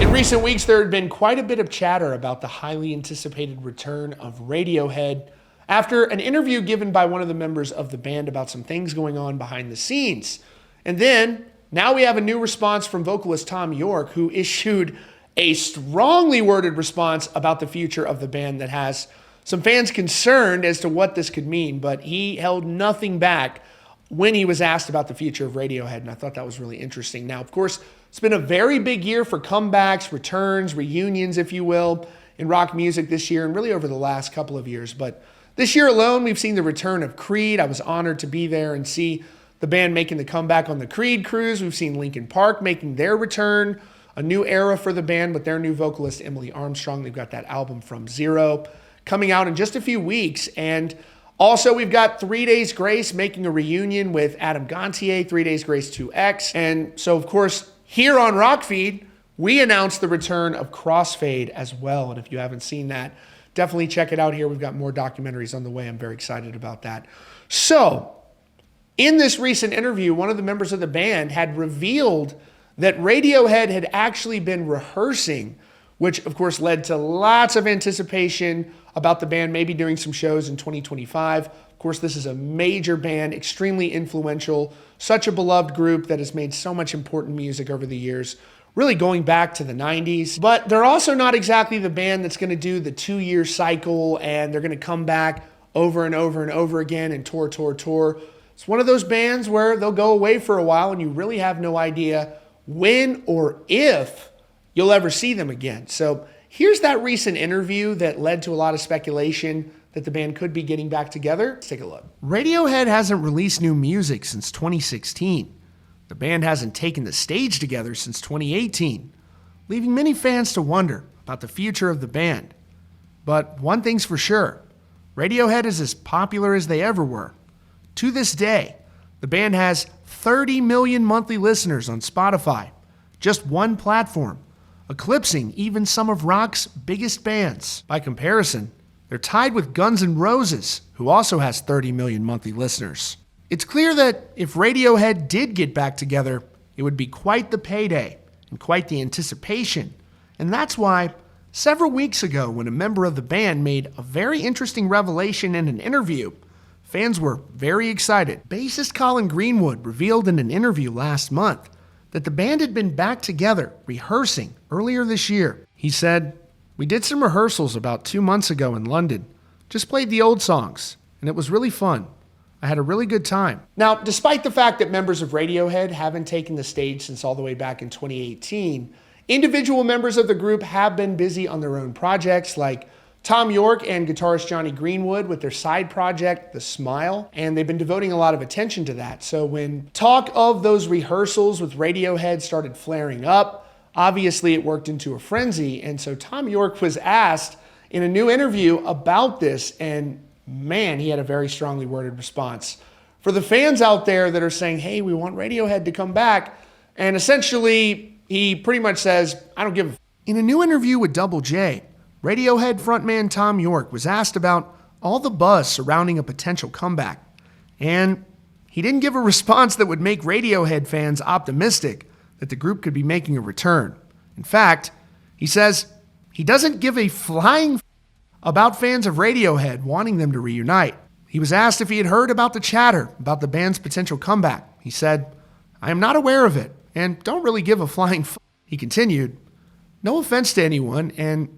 In recent weeks, there had been quite a bit of chatter about the highly anticipated return of Radiohead after an interview given by one of the members of the band about some things going on behind the scenes. And then, now we have a new response from vocalist Thom Yorke, who issued a strongly worded response about the future of the band that has some fans concerned as to what this could mean, but he held nothing back when he was asked about the future of Radiohead, and I thought that was really interesting. Now, of course, it's been a very big year for comebacks, returns, reunions, if you will, in rock music this year and really over the last couple of years. But this year alone, we've seen the return of Creed. I was honored to be there and see the band making the comeback on the Creed cruise. We've seen Linkin Park making their return, a new era for the band with their new vocalist, Emily Armstrong. They've got that album From Zero coming out in just a few weeks. And also, we've got 3 Days Grace making a reunion with Adam Gontier, 3 Days Grace 2X. And so, of course, here on Rockfeed, we announced the return of Crossfade as well. And if you haven't seen that, definitely check it out here. We've got more documentaries on the way. I'm very excited about that. So, in this recent interview, one of the members of the band had revealed that Radiohead had actually been rehearsing, which of course led to lots of anticipation about the band maybe doing some shows in 2025. Of course, this is a major band, extremely influential, such a beloved group that has made so much important music over the years, really going back to the 90s. But they're also not exactly the band that's going to do the 2-year cycle and they're going to come back over and over and over again and tour. It's one of those bands where they'll go away for a while and you really have no idea when or if you'll ever see them again. So here's that recent interview that led to a lot of speculation that the band could be getting back together. Let's take a look. Radiohead hasn't released new music since 2016. The band hasn't taken the stage together since 2018, leaving many fans to wonder about the future of the band. But one thing's for sure, Radiohead is as popular as they ever were. To this day, the band has 30 million monthly listeners on Spotify, just one platform, eclipsing even some of rock's biggest bands. By comparison, they're tied with Guns N' Roses, who also has 30 million monthly listeners. It's clear that if Radiohead did get back together, it would be quite the payday and quite the anticipation. And that's why, several weeks ago, when a member of the band made a very interesting revelation in an interview, fans were very excited. Bassist Colin Greenwood revealed in an interview last month that the band had been back together rehearsing earlier this year. He said, "We did some rehearsals about 2 months ago in London. Just played the old songs, and it was really fun. I had a really good time." Now, despite the fact that members of Radiohead haven't taken the stage since all the way back in 2018, individual members of the group have been busy on their own projects, like Thom Yorke and guitarist Jonny Greenwood with their side project, The Smile, and they've been devoting a lot of attention to that. So when talk of those rehearsals with Radiohead started flaring up, obviously it worked into a frenzy, and so Thom Yorke was asked in a new interview about this, and man, he had a very strongly worded response. For the fans out there that are saying, hey, we want Radiohead to come back, and essentially he pretty much says, I don't give a f-. In a new interview with Double J, Radiohead frontman Thom Yorke was asked about all the buzz surrounding a potential comeback, and he didn't give a response that would make Radiohead fans optimistic that the group could be making a return. In fact, he says he doesn't give a flying f- about fans of Radiohead wanting them to reunite. He was asked if he had heard about the chatter about the band's potential comeback. He said, I am not aware of it and don't really give a flying f-. He continued, no offense to anyone and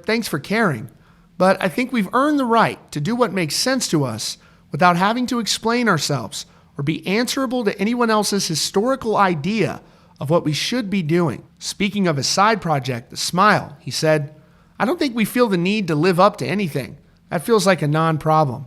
thanks for caring, but I think we've earned the right to do what makes sense to us without having to explain ourselves or be answerable to anyone else's historical idea of what we should be doing. Speaking of his side project, The Smile, he said, I don't think we feel the need to live up to anything. That feels like a non-problem.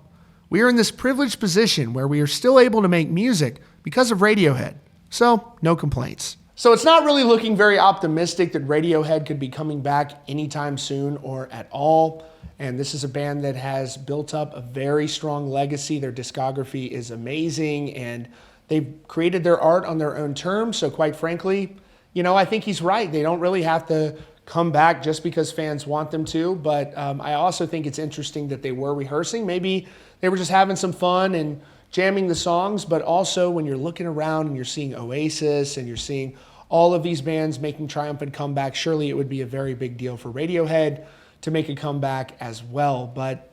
We are in this privileged position where we are still able to make music because of Radiohead. So, no complaints. So it's not really looking very optimistic that Radiohead could be coming back anytime soon or at all. And this is a band that has built up a very strong legacy. Their discography is amazing and they've created their art on their own terms. So quite frankly, I think he's right. They don't really have to come back just because fans want them to. But I also think it's interesting that they were rehearsing. Maybe they were just having some fun and jamming the songs. But also when you're looking around and you're seeing Oasis and you're seeing all of these bands making triumphant comebacks, surely it would be a very big deal for Radiohead to make a comeback as well. But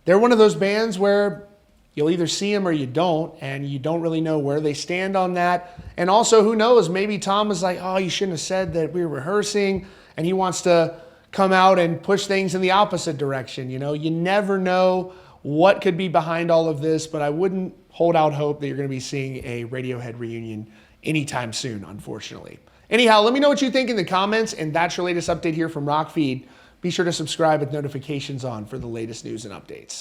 they're one of those bands where you'll either see them or you don't, and you don't really know where they stand on that. And also, who knows, maybe Thom was like, oh, you shouldn't have said that we were rehearsing, and he wants to come out and push things in the opposite direction. You know, you never know what could be behind all of this, but I wouldn't hold out hope that you're going to be seeing a Radiohead reunion anytime soon, unfortunately. Anyhow, let me know what you think in the comments, and that's your latest update here from Rockfeed. Be sure to subscribe with notifications on for the latest news and updates.